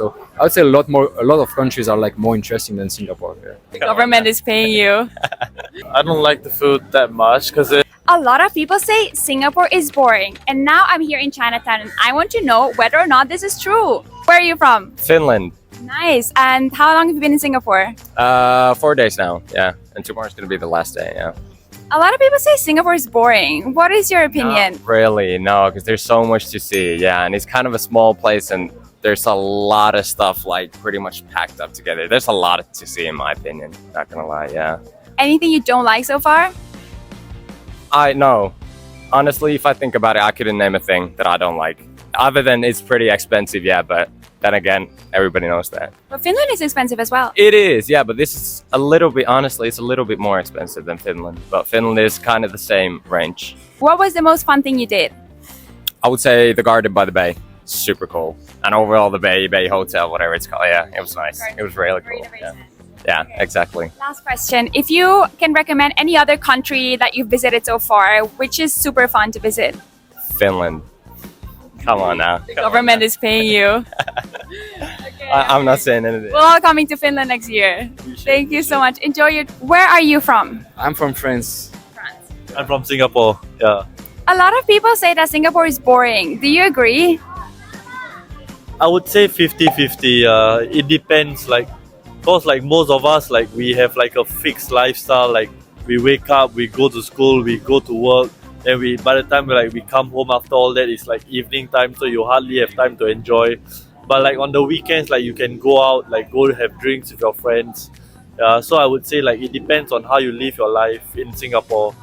So I would say a lot of countries are like more interesting than Singapore. Yeah. The government is paying you. I don't like the food that much because A lot of people say Singapore is boring, and now I'm here in Chinatown and I want to know whether or not this is true. Where are you from? Finland. Nice. And how long have you been in Singapore? 4 days now, yeah. And tomorrow's gonna be the last day, yeah. A lot of people say Singapore is boring. What is your opinion? Not really, no, because there's so much to see, yeah. And it's kind of a small place and there's a lot of stuff like pretty much packed up together. There's a lot to see in my opinion, not gonna lie, yeah. Anything you don't like so far? No. Honestly, if I think about it, I couldn't name a thing that I don't like. Other than it's pretty expensive, yeah, but then again, everybody knows that. But Finland is expensive as well. It is, yeah, but this is a little bit, honestly, it's a little bit more expensive than Finland. But Finland is kind of the same range. What was the most fun thing you did? I would say the garden by the bay. Super cool. And overall the bay hotel, whatever it's called, yeah, it was nice. It was really cool. Yeah, exactly. Last question. If you can recommend any other country that you've visited so far, which is super fun to visit? Finland. Come on now. The government is paying you. I'm not saying anything. We're all coming to Finland next year. Thank you so much. Enjoy your... Where are you from? I'm from France. I'm from Singapore. Yeah. A lot of people say that Singapore is boring. Do you agree? I would say 50-50. It depends. Like, cause like most of us, like we have like a fixed lifestyle. Like we wake up, we go to school, we go to work. Then by the time we come home after all that, it's like evening time, so you hardly have time to enjoy. But like on the weekends, like you can go out, like go to have drinks with your friends. So I would say like it depends on how you live your life in Singapore.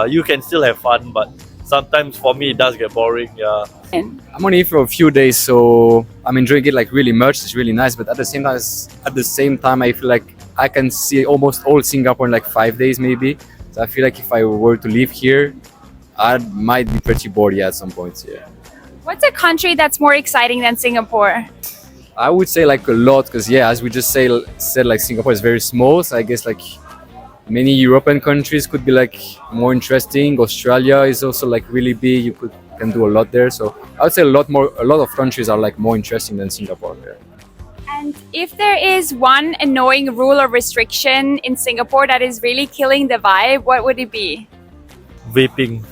You can still have fun, but sometimes for me it does get boring. Yeah. I'm only here for a few days, so I'm enjoying it like really much. It's really nice, but at the same time, I feel like I can see almost all Singapore in like 5 days maybe. So I feel like if I were to live here, I might be pretty bored at some points. Yeah. What's a country that's more exciting than Singapore? I would say like a lot, because yeah, as we just said, like Singapore is very small. So I guess like many European countries could be like more interesting. Australia is also like really big. You can do a lot there. So I would say a lot of countries are like more interesting than Singapore. Yeah. And if there is one annoying rule or restriction in Singapore that is really killing the vibe, what would it be? Vaping.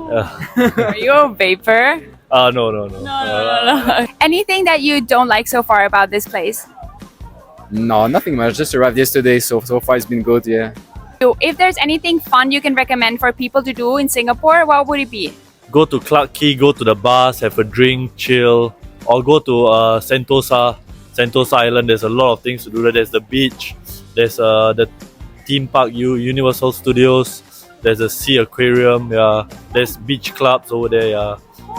Are you a vapor? No. Anything that you don't like so far about this place? No, nothing much. Just arrived yesterday, so far it's been good. Yeah. If there's anything fun you can recommend for people to do in Singapore, what would it be? Go to Clarke Quay, go to the bars, have a drink, chill, or go to Sentosa Island. There's a lot of things to do there. There's the beach, there's the theme park, Universal Studios, there's a sea aquarium, yeah. There's beach clubs over there, yeah.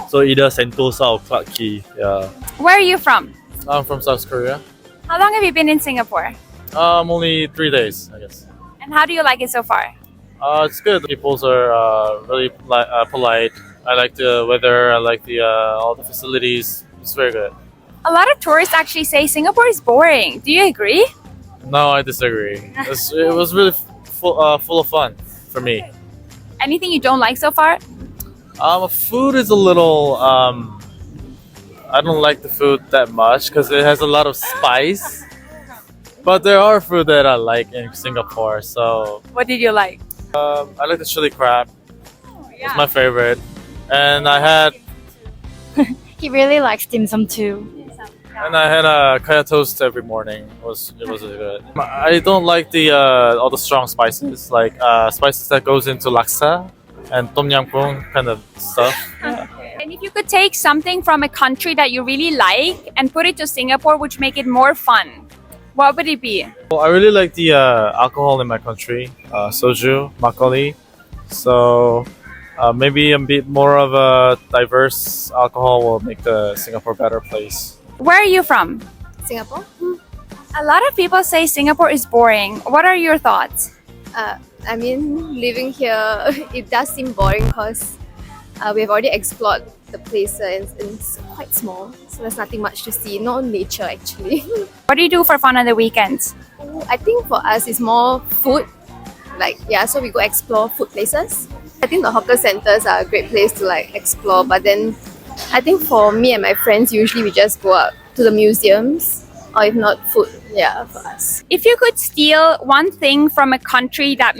So either Sentosa or Clarke Quay, yeah. Where are you from? I'm from South Korea. How long have you been in Singapore? Only 3 days, I guess. And how do you like it so far? It's good. People are really polite. I like the weather. I like the all the facilities. It's very good. A lot of tourists actually say Singapore is boring. Do you agree? No, I disagree. It was really full of fun for me. Anything you don't like so far? Food is a little. I don't like the food that much because it has a lot of spice. But there are food that I like in Singapore. So What did you like? I like the chili crab. It's my favorite. And I had He really likes dim sum too. a kaya toast every morning. It was really good. I don't like the all the strong spices, like spices that goes into laksa and tom yum goong kind of stuff. And if you could take something from a country that you really like and put it to Singapore, which make it more fun, what would it be? Well, I really like the alcohol in my country, soju, makgeolli. So maybe a bit more of a diverse alcohol will make the Singapore a better place. Where are you from? Singapore? A lot of people say Singapore is boring. What are your thoughts? I mean, living here, it does seem boring because we've already explored the place and it's quite small. So there's nothing much to see. No nature actually. What do you do for fun on the weekends? I think for us it's more food. So we go explore food places. I think the hawker centers are a great place to explore. But then I think for me and my friends, usually we just go out to the museums, or if not, food. Yeah, for us. If you could steal one thing from a country that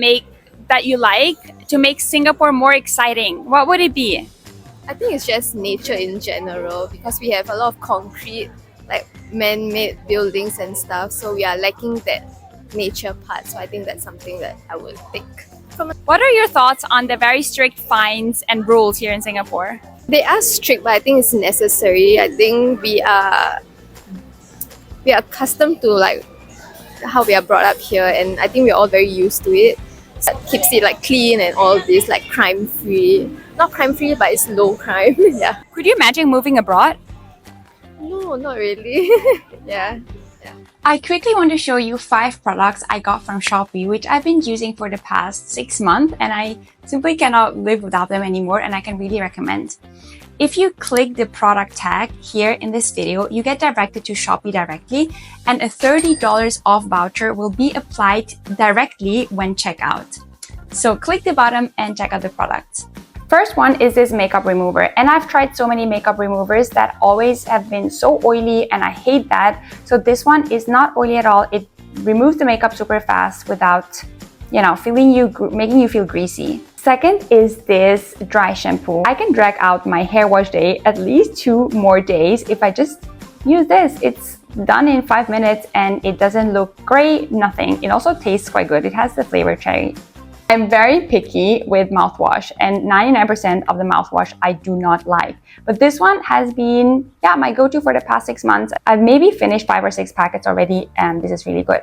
you like to make Singapore more exciting, what would it be? I think it's just nature in general because we have a lot of concrete, like man-made buildings and stuff. So we are lacking that nature part. So I think that's something that I would pick. What are your thoughts on the very strict fines and rules here in Singapore? They are strict, but I think it's necessary. I think we are accustomed to like how we are brought up here, and I think we're all very used to it. So it keeps it like clean and all this, like crime free. Not crime free, but it's low crime. Yeah. Could you imagine moving abroad? No, not really. Yeah. I quickly want to show you 5 products I got from Shopee, which I've been using for the past 6 months, and I simply cannot live without them anymore, and I can really recommend. If you click the product tag here in this video, you get directed to Shopee directly, and a $30 off voucher will be applied directly when checkout. So click the bottom and check out the products. First one is this makeup remover, and I've tried so many makeup removers that always have been so oily, and I hate that. So this one is not oily at all. It removes the makeup super fast without, making you feel greasy. Second is this dry shampoo. I can drag out my hair wash day at least 2 more days if I just use this. It's done in 5 minutes and it doesn't look gray, nothing. It also tastes quite good. It has the flavor cherry. I'm very picky with mouthwash, and 99% of the mouthwash I do not like. But this one has been, my go-to for the past 6 months. I've maybe finished 5 or 6 packets already, and this is really good.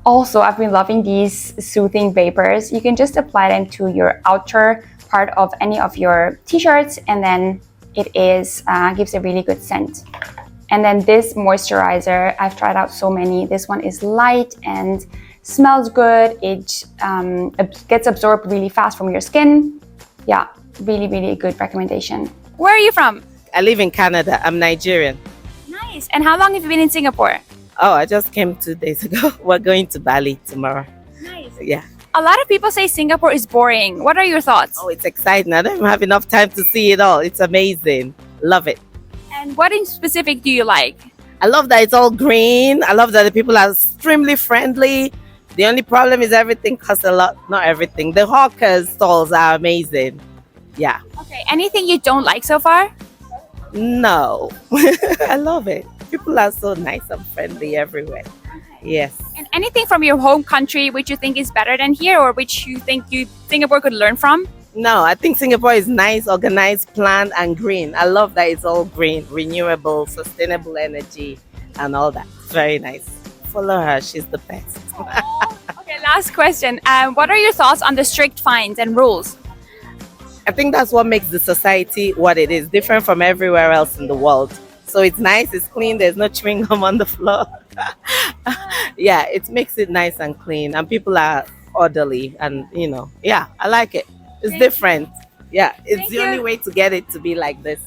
Also, I've been loving these soothing vapors. You can just apply them to your outer part of any of your t-shirts, and then it gives a really good scent. And then this moisturizer, I've tried out so many. This one is light and smells good. It gets absorbed really fast from your skin. Yeah, really, really good recommendation. Where are you from? I live in Canada. I'm Nigerian. Nice. And how long have you been in Singapore? Oh, I just came 2 days ago. We're going to Bali tomorrow. Nice. Yeah. A lot of people say Singapore is boring. What are your thoughts? Oh, it's exciting. I don't even have enough time to see it all. It's amazing. Love it. And what in specific do you like? I love that it's all green. I love that the people are extremely friendly. The only problem is everything costs a lot. Not everything. The hawkers stalls are amazing. Yeah. Okay, anything you don't like so far? No. I love it. People are so nice and friendly everywhere. Yes. And anything from your home country which you think is better than here, or which you think Singapore could learn from? No, I think Singapore is nice, organized, planned, and green. I love that it's all green, renewable, sustainable energy, and all that. It's very nice. Follow her. She's the best. Okay, last question. What are your thoughts on the strict fines and rules? I think that's what makes the society what it is, different from everywhere else in the world. So it's nice, it's clean, there's no chewing gum on the floor. Yeah, it makes it nice and clean, and people are orderly, and I like it. It's different. Yeah, it's the only way to get it to be like this.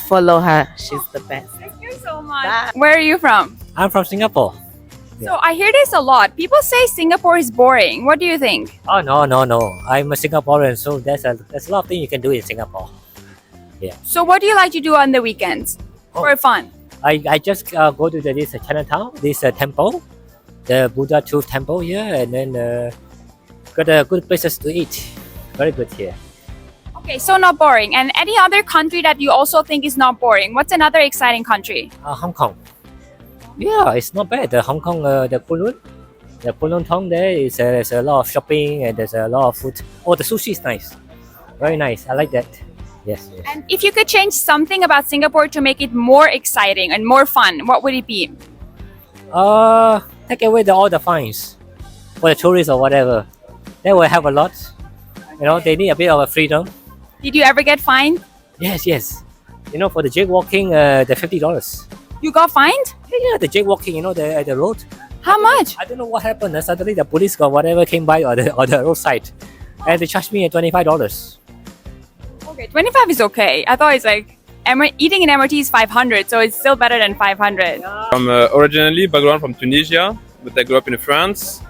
Follow her, she's the best. Thank you so much. Bye. Where are you from? I'm from Singapore. So I hear this a lot. People say Singapore is boring. What do you think? Oh no. I'm a Singaporean, so there's a lot of things you can do in Singapore. Yeah. So what do you like to do on the weekends for fun? I just go to this Chinatown, this temple, the Buddha Tooth Temple here, and then got good places to eat. Very good here. Okay, so not boring. And any other country that you also think is not boring? What's another exciting country? Hong Kong. Yeah, it's not bad. The Hong Kong, the Kowloon Tong there's a lot of shopping and there's a lot of food. Oh, the sushi is nice. Very nice. I like that. Yes. And if you could change something about Singapore to make it more exciting and more fun, what would it be? Take away all the fines for the tourists or whatever. They will have a lot. They need a bit of a freedom. Did you ever get fined? Yes. For the jaywalking, the $50. You got fined? Yeah, the jaywalking, at the road. How much? I don't know what happened. Suddenly the police got whatever came by on the roadside, and they charged me $25. Okay, 25 is okay. I thought it's like eating in MRT is 500, so it's still better than 500. I'm originally background from Tunisia, but I grew up in France,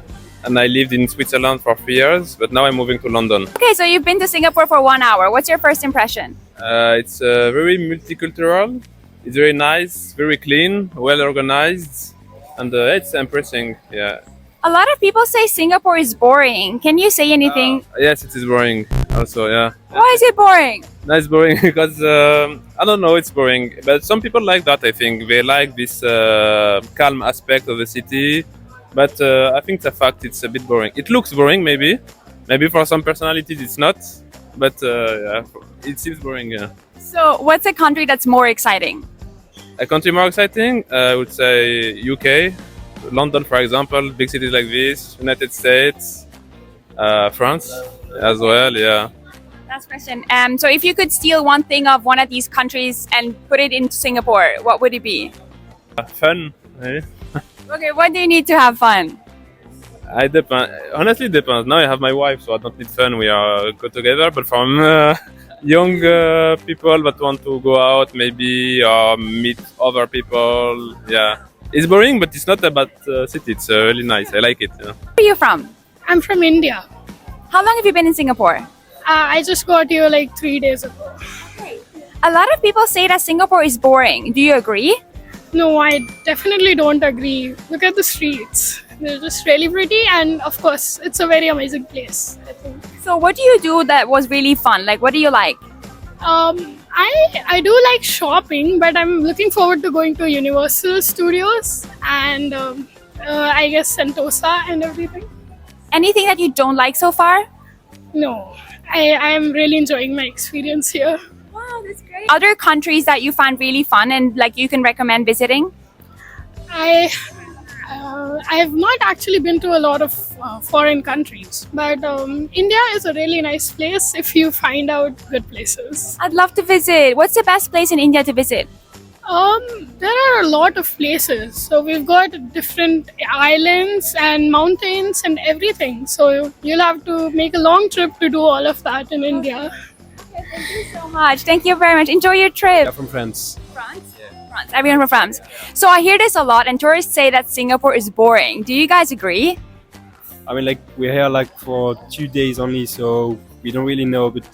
and I lived in Switzerland for 3 years. But now I'm moving to London. Okay, so you've been to Singapore for 1 hour. What's your first impression? It's very multicultural. It's very nice, very clean, well organized, and it's impressive. Yeah. A lot of people say Singapore is boring. Can you say anything? Yes, it is boring. Also, yeah. Why is it boring? No, it's boring because I don't know. It's boring, but some people like that. I think they like this calm aspect of the city. But I think the fact it's a bit boring. It looks boring, maybe. Maybe for some personalities it's not. But yeah, it seems boring. Yeah. So, what's a country that's more exciting? A country more exciting, I would say UK, London, for example, big cities like this, United States, France as well. Yeah. Last question. So, if you could steal one thing of one of these countries and put it into Singapore, what would it be? Fun. Eh? Okay, what do you need to have fun? I depend. Honestly, it depends. Now I have my wife, so I don't need fun. We are good together. But from young people that want to go out, maybe meet other people, yeah, it's boring, but it's not a bad city. It's really nice. I like it. Yeah. Where are you from? I'm from India. How long have you been in Singapore? I just got here like 3 days ago. A lot of people say that Singapore is boring. Do you agree? No, I definitely don't agree. Look at the streets. They're just really pretty, and of course, it's a very amazing place, I think. So, what do you do that was really fun? Like, what do you like? I do like shopping, but I'm looking forward to going to Universal Studios and I guess Sentosa and everything. Anything that you don't like so far? No, I'm really enjoying my experience here. Wow, that's great. Other countries that you find really fun and like you can recommend visiting? I've not actually been to a lot of foreign countries, but India is a really nice place if you find out good places. I'd love to visit. What's the best place in India to visit? There are a lot of places. So we've got different islands and mountains and everything. So you'll have to make a long trip to do all of that in India. Okay, thank you so much. Thank you very much. Enjoy your trip. Yeah, from France. France? France. Everyone from France. So I hear this a lot, and tourists say that Singapore is boring. Do you guys agree? I mean, like, we're here like for 2 days only, so we don't really know. But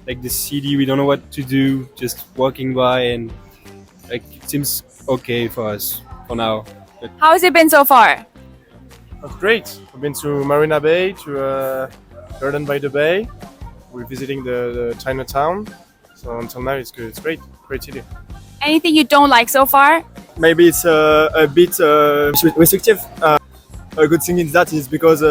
like the city, we don't know what to do. Just walking by, and like it seems okay for us for now. But How has it been so far? That's great. We've been to Marina Bay, to Garden by the Bay. We're visiting the Chinatown. So until now, it's good. It's great. Great city. Anything you don't like so far? Maybe it's a bit restrictive. A good thing is that is because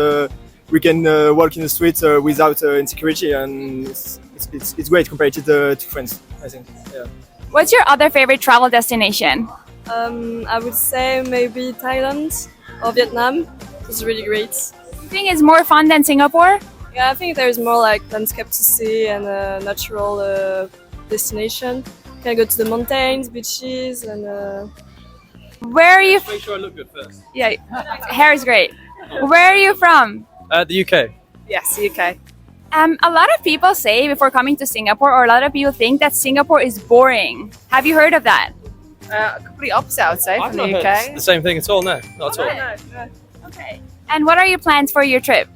we can walk in the streets without insecurity, and it's great compared to France, I think. Yeah. What's your other favorite travel destination? I would say maybe Thailand or Vietnam. It's really great. You think it's more fun than Singapore? Yeah, I think there's more like landscape to see and a natural destination. You can go to the mountains, beaches, and. Where are you? Make sure I look good first. Yeah, hair is great. Where are you from? The UK. Yes, UK. A lot of people say before coming to Singapore, or a lot of people think that Singapore is boring. Have you heard of that? Complete opposite, I would say, I've from not the heard UK. the same thing at all. No, not at all. No. Okay. And what are your plans for your trip?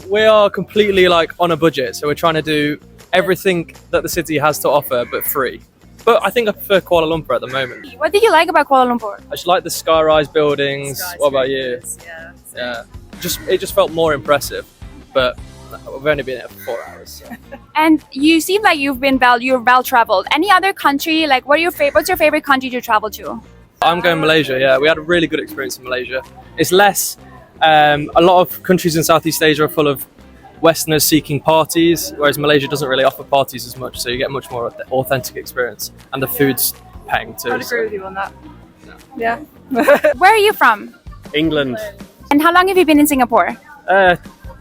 We are completely like on a budget, so we're trying to do everything that the city has to offer, but free. But I think I prefer Kuala Lumpur at the moment. What did you like about Kuala Lumpur? I just like the skyrise buildings. What about you? Yeah. It just felt more impressive, but we've only been here for 4 hours. So. And you seem like you're well traveled. Any other country? Like, what's your favorite country to travel to? I'm going Malaysia. Yeah, we had a really good experience in Malaysia. It's less. A lot of countries in Southeast Asia are full of Westerners seeking parties, whereas Malaysia doesn't really offer parties as much, so you get much more authentic experience, and the food's paying too. I'd agree with you on that. Yeah. Where are you from? England. And how long have you been in Singapore?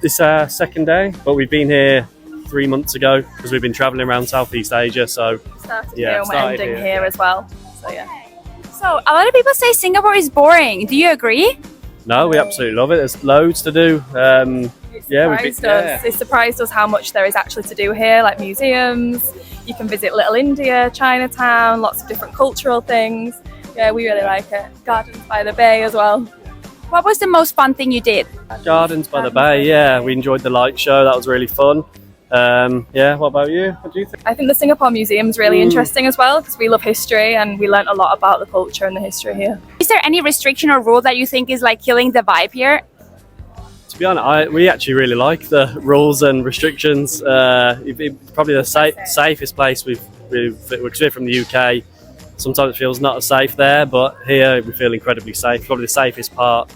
This second day, but we've been here 3 months ago because we've been travelling around Southeast Asia. So Started yeah, here and we're started ending here as well. So yeah. So a lot of people say Singapore is boring. Do you agree? No, we absolutely love it. There's loads to do. It surprised us how much there is actually to do here, like museums. You can visit Little India, Chinatown, lots of different cultural things. Yeah, we really like it. Gardens by the Bay as well. What was the most fun thing you did? Gardens by the Bay. Yeah, we enjoyed the light show. That was really fun. Yeah, what about you? What do you think? I think the Singapore Museum is really interesting as well because we love history and we learnt a lot about the culture and the history here. Is there any restriction or rule that you think is like killing the vibe here? To be honest, we actually really like the rules and restrictions. Probably the safest place we're from the UK. Sometimes it feels not as safe there, but here we feel incredibly safe. Probably the safest part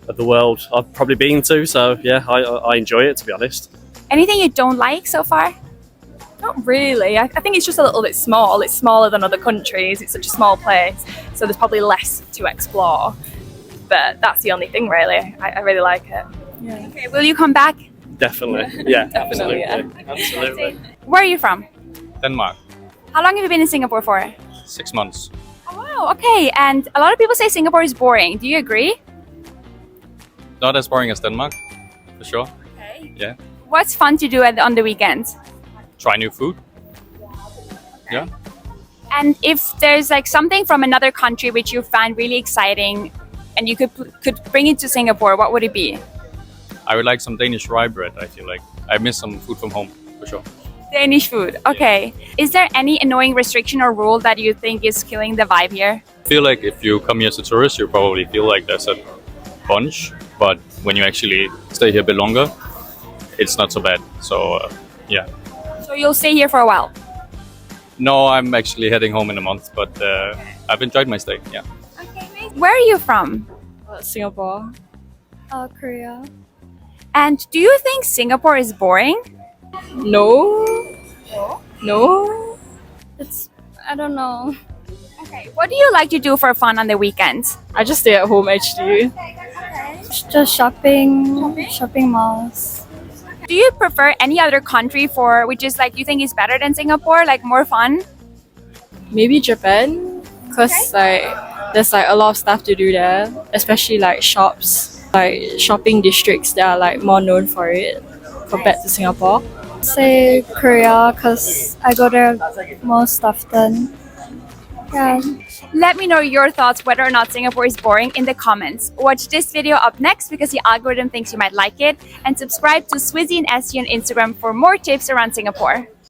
of the world I've probably been to. So yeah, I enjoy it, to be honest. Anything you don't like so far? Not really. I think it's just a little bit small. It's smaller than other countries. It's such a small place, so there's probably less to explore. But that's the only thing, really. I really like it. Yeah. Okay, will you come back? Definitely, yeah, Definitely, absolutely. Where are you from? Denmark, How long have you been in Singapore for? 6 months. Oh, wow, okay. And a lot of people say Singapore is boring. Do you agree? Not as boring as Denmark, for sure. Okay. Yeah. What's fun to do on the weekends? Try new food. Yeah. And if there's like something from another country which you find really exciting and you could bring it to Singapore, what would it be? I would like some Danish rye bread, I feel like. I miss some food from home, for sure. Danish food, okay. Is there any annoying restriction or rule that you think is killing the vibe here? I feel like if you come here as a tourist, you probably feel like there's a bunch, but when you actually stay here a bit longer, it's not so bad. So, yeah. So you'll stay here for a while? No, I'm actually heading home in a month, but I've enjoyed my stay, yeah. Where are you from? Singapore. Korea. And do you think Singapore is boring? No. No. I don't know. Okay, what do you like to do for fun on the weekends? I just stay at home actually. Just shopping malls. Do you prefer any other country for which is like you think is better than Singapore, like more fun? Maybe Japan, because there's like a lot of stuff to do there, especially like shops, like shopping districts that are like more known for it compared to Singapore. Say Korea, because I go there most often. Yeah. Let me know your thoughts whether or not Singapore is boring in the comments. Watch this video up next because the algorithm thinks you might like it, and subscribe to Swizzyinsg on Instagram for more tips around Singapore.